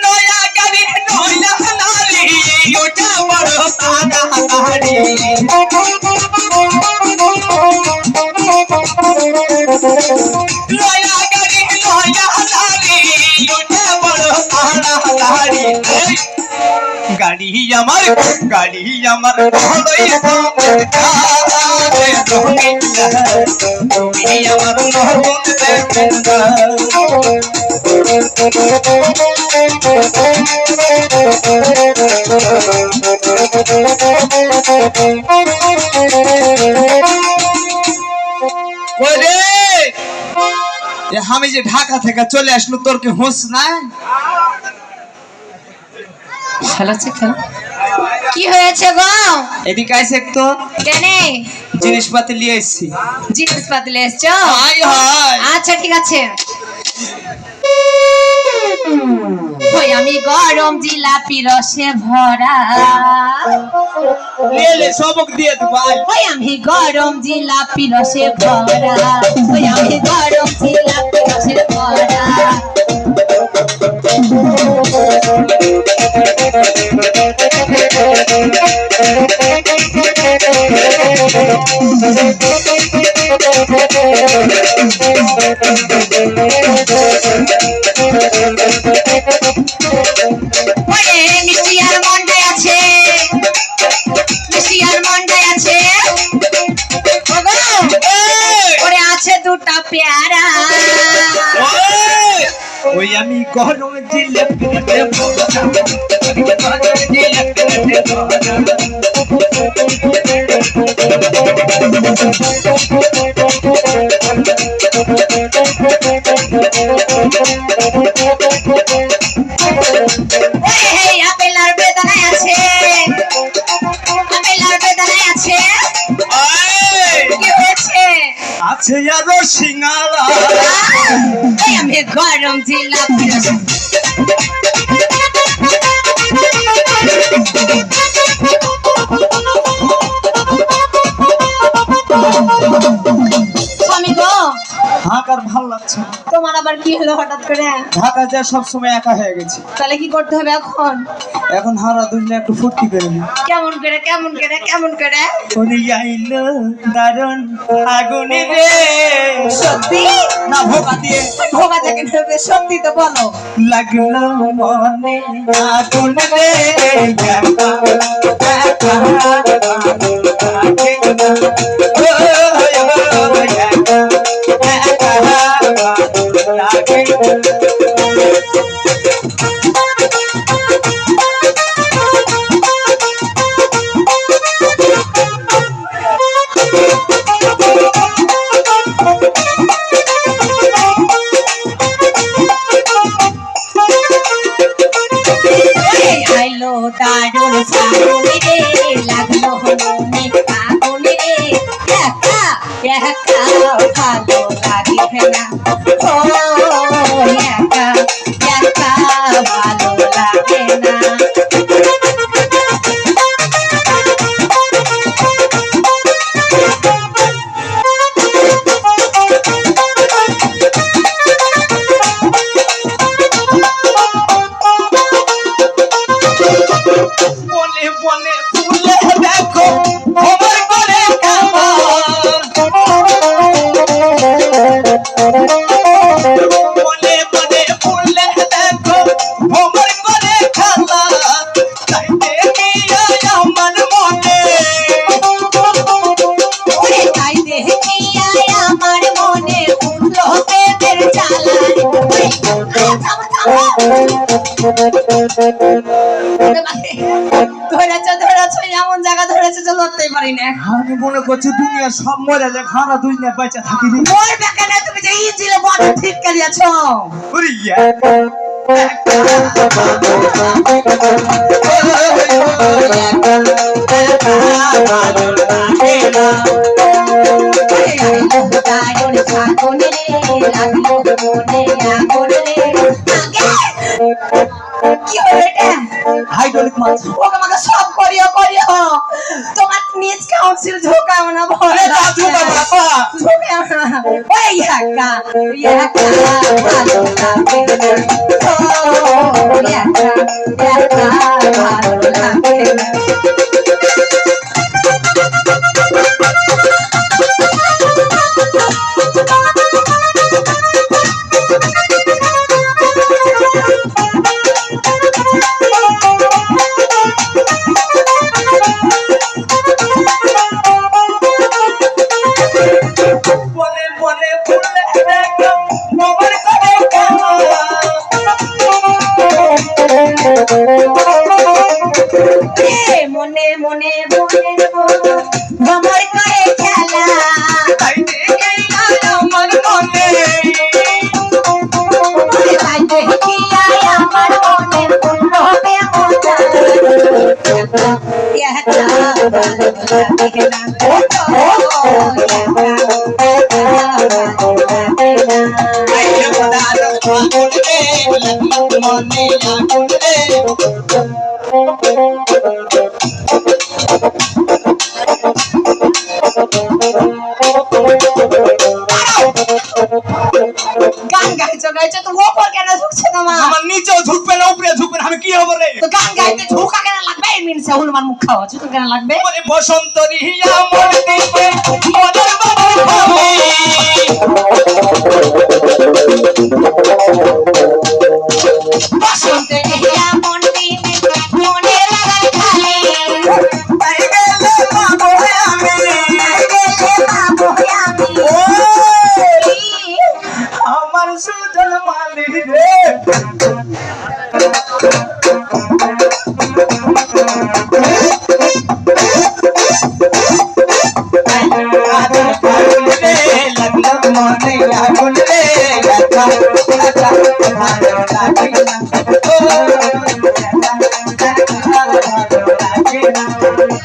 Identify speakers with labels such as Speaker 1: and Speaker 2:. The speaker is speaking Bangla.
Speaker 1: নয়া গাড়ি নয়া নারী ওটা বড় সাদা গাড়ি নয়া গাড়ি নয়া নারী ওটা বড় সাদা গাড়ি গাড়ি আমার ভালোই তুমি আমার নতুন আমি যে ঢাকা থেকে চলে আসলো তোর কি হোস না
Speaker 2: কি হয়েছে গো?
Speaker 1: এদিকে আইসে একটু
Speaker 2: কেনে
Speaker 1: জিনিসপাতি নিয়ে এসেছি।
Speaker 2: জিনিসপাতি নিয়ে এসছো? আচ্ছা ঠিক আছে। ওই আমি গরম জিলাপি রসে ভরা
Speaker 1: সবক দিয়ে
Speaker 2: ওই আমি গরম জিলাপি রসে ভরা ওই আমি গরম জিলাপি রসে ভরা মিষ্টিয়ার মন্ডায় আছে ওরে আছে দুটা পেয়ারা
Speaker 1: ওই আমি গরম জিলাপি
Speaker 2: আপেল আর বেদানায় আছে কি হয়েছে?
Speaker 1: আছে আরো সিঙ্গারা
Speaker 2: আমি গরম জিলাপি স্বামী গো
Speaker 1: ঢাকার ভাল লাগছে।
Speaker 2: তোমার আবার কি হলো হঠাৎ করে?
Speaker 1: ঢাকা যা সবসময় একা হয়ে গেছি।
Speaker 2: তাহলে কি করতে হবে এখন?
Speaker 1: এখন হারা দুনিয়া একটু ফুর্তি করে নি।
Speaker 2: কেমন করে?
Speaker 1: উনি আইলো দারুণ আগুনে রে।
Speaker 2: সত্যি
Speaker 1: না ভোগা দিয়ে?
Speaker 2: ভোগা থেকে নেবে, সত্যি তো বলো।
Speaker 1: লাগলো মনে আগুন রে
Speaker 2: দারুণ সাগুনে রে লাগলো মনে আগুনে রে একা ভালো লাগে না ও একা ভালো লাগে না এমন জায়গা ধরেছে যে লড়তেই পারি না।
Speaker 1: আমি মনে করছি দুনিয়া সব মরে যায়, খারা দুনিয়া বেঁচে থাকি
Speaker 2: মরবে কেন? তুমি যে ইজিলে বড় ঠিক করিয়াছ।
Speaker 1: হাইড্রোলিক মাছ
Speaker 2: আমাকে সব করিও তোমার নিজ কাউন্সিল ঝোকাও না ভয় ঝোকাও না ওই একা ভালো লাগে
Speaker 1: আইলে পদার ফাগুন রে লাগলো মনে আগুন রে
Speaker 2: গান গাইছো গাইছো তো ওপর কেন ঝুকছে তোমার
Speaker 1: আমার নিচেও ঝুঁকবে না উপরে ঝুঁকবে না আমি কি হবো রে
Speaker 2: তো গান গাইতে ঝুঁকা কেন লাগবে এই মিনসে হনুমান মুখ খাওয়া ঝুঁকা কেন লাগবে
Speaker 1: ওরে বসন্ত রিয়া মন দিবে মনের বাবু হবে
Speaker 2: বসন্তে দেখিয়া মন দিনে মনে লাগাই খালি
Speaker 1: তাই গেলে পাবো আমি ও আমার সুজন মালিক রে লাগলো মনে আগুন রে আচ্ছা আচ্ছা ভালো লাগে না ও ভালো লাগে না
Speaker 2: ভালো লাগে